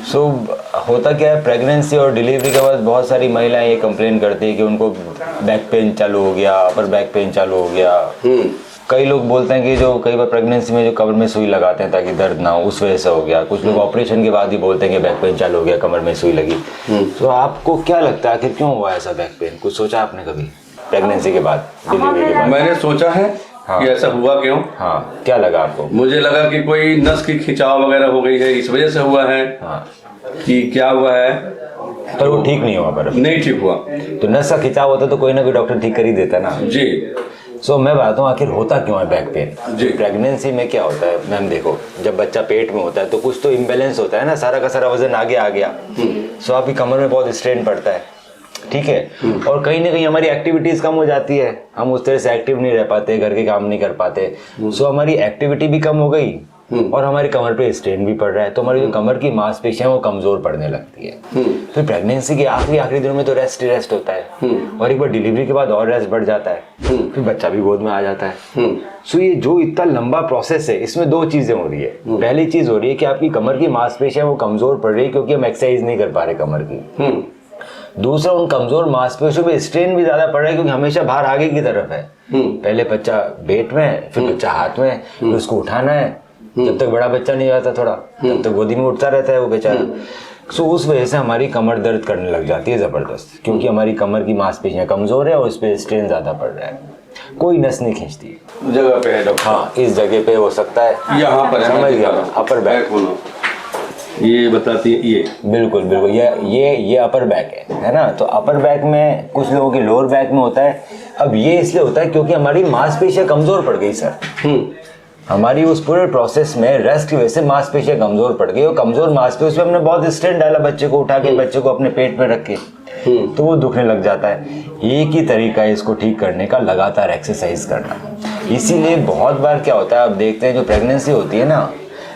सो होता क्या है, प्रेगनेंसी और डिलीवरी के बाद बहुत सारी महिलाएं ये कंप्लेन करती है कि उनको बैक पेन चालू हो गया, अपर बैक पेन चालू हो गया। कई लोग बोलते हैं कि जो कई बार प्रेगनेंसी में जो कमर में सुई लगाते हैं ताकि दर्द ना हो, उस वजह से हो गया। कुछ लोग ऑपरेशन के बाद ही बोलते हैं कि बैक पेन चालू हो गया, कमर में सुई लगी। तो आपको क्या लगता है आखिर क्यों हुआ ऐसा बैक पेन? कुछ सोचा आपने कभी प्रेगनेंसी के बाद, डिलीवरी के बाद? मैंने सोचा है कि ऐसा हुआ क्यों। हाँ, क्या लगा आपको? मुझे लगा कि कोई नस की खिंचाव वगैरह हो गई है, इस वजह से हुआ है। हाँ, कि क्या हुआ है, पर वो ठीक नहीं हुआ। पर नहीं ठीक हुआ तो नस का खिंचाव होता तो कोई ना कोई डॉक्टर ठीक कर ही देता ना जी। सो मैं बताता हूँ आखिर होता क्यों है बैक पेन। जी। प्रेगनेंसी में क्या होता है मैम, देखो जब बच्चा पेट में होता है तो कुछ तो इम्बेलेंस होता है ना, सारा का सारा वजन आगे आ गया। सो आपकी कमर में बहुत स्ट्रेन पड़ता है, ठीक है। और कहीं ना कहीं हमारी एक्टिविटीज कम हो जाती है, हम उस तरह से एक्टिव नहीं रह पाते, घर के काम नहीं कर पाते। सो हमारी एक्टिविटी भी कम हो गई और हमारी कमर पे स्ट्रेन भी पड़ रहा है, तो हमारी जो कमर की मांसपेशियां वो कमजोर पड़ने लगती है। फिर प्रेगनेंसी के आखिरी दिनों में तो रेस्ट ही रेस्ट होता है, और एक बार डिलीवरी के बाद और रेस्ट बढ़ जाता है, फिर बच्चा भी गोद में आ जाता है। सो ये जो इतना लंबा प्रोसेस है, इसमें दो चीजें हो रही है। पहली चीज हो रही है कि आपकी कमर की मांसपेशियां वो कमजोर पड़ रही है क्योंकि हम एक्सरसाइज नहीं कर पा रहे कमर की। दूसरा, उन कमजोर मांसपेशियों पे स्ट्रेन भी ज्यादा पड़ रहा है क्योंकि हमेशा भार आगे की तरफ है। पहले बच्चा पेट में, फिर बच्चा हाथ में, फिर उसको उठाना है। जब तक बड़ा बच्चा नहीं आता थोड़ा, तब तक गोदी में उठता रहता है वो बेचारा। सो उस वजह से हमारी कमर दर्द करने लग जाती है जबरदस्त, क्योंकि हमारी कमर की मांसपेशियां कमजोर है और उस पर स्ट्रेन ज्यादा पड़ रहा है। कोई नस नहीं खींचती जगह पे है डॉक्टर। हाँ, इस जगह पे हो सकता है, यहाँ पर समझ गया, अपर बैक। ये बताती है ये बिल्कुल बिल्कुल, ये अपर बैक है ना। तो अपर बैक में कुछ लोगों के लोअर बैक में होता है। अब ये इसलिए होता है क्योंकि हमारी मांसपेशियां कमजोर पड़ गई सर। हमारी उस पूरे प्रोसेस में रेस्ट की वजह से मांसपेशियां कमजोर पड़ गई, और कमजोर मांसपेशियों में हमने बहुत स्ट्रेन डाला बच्चे को उठा के, बच्चे को अपने पेट में रख के, तो वो दुखने लग जाता है। एक ही तरीका है इसको ठीक करने का, लगातार एक्सरसाइज करना। इसीलिए बहुत बार क्या होता है, आप देखते हैं जो प्रेगनेंसी होती है ना,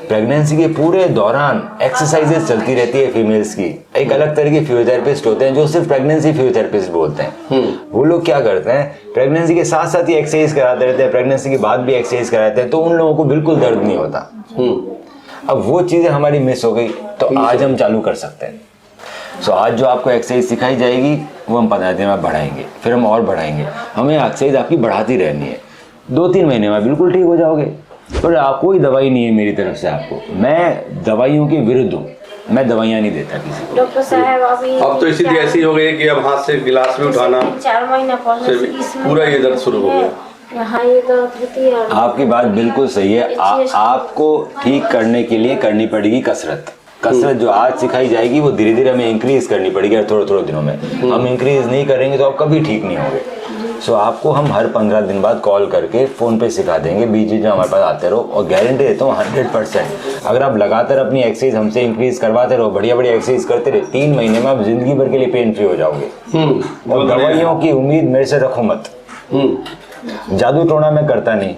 प्रेगनेंसी के पूरे दौरान एक्सरसाइजेस चलती रहती है फीमेल्स की। एक अलग तरह के फिजियोथेरेपिस्ट होते हैं जो सिर्फ प्रेगनेंसी फिजियोथेरेपिस्ट बोलते हैं। वो लोग क्या करते हैं, प्रेगनेंसी के साथ साथ ही एक्सरसाइज कराते रहते हैं, प्रेगनेंसी के बाद भी एक्सरसाइज कराते हैं, तो उन लोगों को बिल्कुल दर्द नहीं होता। अब वो चीजें हमारी मिस हो गई, तो आज हम चालू कर सकते हैं। सो आज जो आपको एक्सरसाइज सिखाई जाएगी वो हम 15 दिन में बढ़ाएंगे, फिर हम और बढ़ाएंगे। हमें एक्सरसाइज आपकी बढ़ाती रहनी है। 2-3 महीने में बिल्कुल ठीक हो जाओगे। पर कोई दवाई नहीं है मेरी तरफ से आपको, मैं दवाइयों के विरुद्ध हूँ, मैं दवाइयाँ नहीं देता किसी को। डॉक्टर साहब अभी अब तो इसीलिए ऐसी हो गई कि अब हाथ से गिलास में उठाना 4 महीना पहले पूरा ये दर्द शुरू हो गया। यहाँ ये दर्द होती है। आपकी बात बिल्कुल सही है। आपको ठीक करने के लिए करनी पड़ेगी कसरत। कसरत जो आज सिखाई जाएगी वो धीरे धीरे हमें इंक्रीज करनी पड़ेगी, थोड़े थोड़े दिनों में। हम इंक्रीज नहीं करेंगे तो आप कभी ठीक नहीं होंगे। सो आपको हम हर 15 दिन बाद कॉल करके फ़ोन पे सिखा देंगे, बीच बीच में हमारे पास आते रहो, और गारंटी देता हूँ 100%। अगर आप लगातार अपनी एक्सरसाइज हमसे इंक्रीज करवाते रहो, बढ़िया बढ़िया एक्सरसाइज करते रहे, 3 महीने में आप जिंदगी भर के लिए पेन फ्री हो जाओगे। और दवाइयों की उम्मीद मेरे से रखो मत। जादू टोना मैं करता नहीं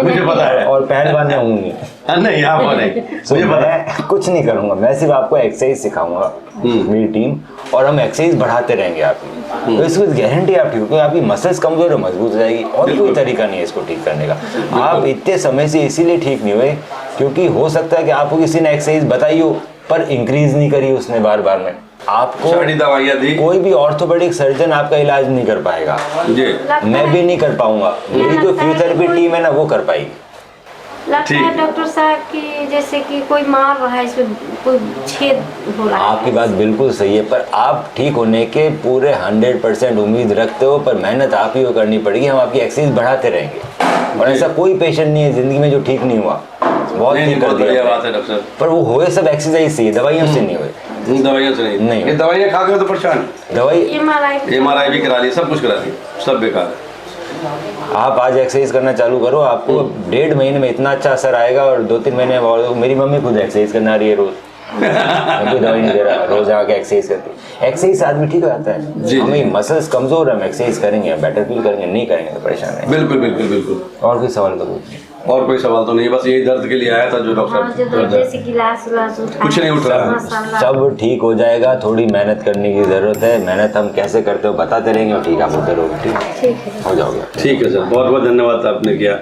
मुझे पता है, और पहलवान मैं हूँ नहीं। नहीं यहाँ पर नहीं, मुझे मैं कुछ नहीं करूंगा, मैं सिर्फ आपको एक्सरसाइज सिखाऊंगा, मेरी टीम, और हम एक्सरसाइज बढ़ाते रहेंगे आपकी। तो इसकी गारंटी आप ठीक हो, आपकी मसल्स कमजोर और मजबूत हो जाएगी, और कोई तरीका नहीं है इसको ठीक करने का। आप इतने समय से इसीलिए ठीक नहीं हुए क्योंकि हो सकता है कि आपको किसी ने एक्सरसाइज बताई हो पर इंक्रीज नहीं करी उसने बार बार में। आपको दवाइयाँ दी, कोई भी ऑर्थोपेडिक सर्जन आपका इलाज नहीं कर पाएगा जी। मैं भी नहीं कर पाऊंगा, मेरी जो फिजियोथेरेपी टीम है ना वो कर पाएगी। लगता है डॉक्टर साहब की जैसे कि कोई मार रहा है, इसमें कोई छेद हो रहा है। आपकी बात बिल्कुल सही है, पर आप ठीक होने के पूरे 100% उम्मीद रखते हो, पर मेहनत आप ही को करनी पड़ेगी। हम आपकी एक्सरसाइज बढ़ाते रहेंगे, और ऐसा कोई पेशेंट नहीं है जिंदगी में जो ठीक नहीं हुआ, बहुत ठीक कर दिया बात है डॉक्टर। पर वो हुए सब एक्सरसाइज से, दवाइयों से नहीं हुए। दवाइयों से नहीं, ये दवाइयाँ खा के तो परेशान, दवाई MRI भी करा ली, सब कुछ करा ली, सब बेकार है। आप आज एक्सरसाइज करना चालू करो, आपको 1.5 महीने में इतना अच्छा असर आएगा, और 2-3 महीने में मेरी मम्मी खुद एक्सरसाइज करना रही है रोज। कोई दवाई नहीं दे रहा, रोज आके एक्सरसाइज करती। एक्सरसाइज आदमी ठीक हो जाता है। हमें मसल्स कमजोर है, हम एक्सरसाइज करेंगे बेटर फील करेंगे, नहीं करेंगे तो परेशान है। बिल्कुल बिल्कुल बिल्कुल। और कोई सवाल करो? और कोई सवाल तो नहीं, बस यही दर्द के लिए आया था जो डॉक्टर कुछ नहीं उठ रहा। सब ठीक हो जाएगा, थोड़ी मेहनत करने की जरूरत है। मेहनत हम कैसे करते हो बताते रहेंगे, और ठीक आप होते रहोगे, ठीक हो जाओगे। ठीक है सर, बहुत बहुत धन्यवाद आपने किया।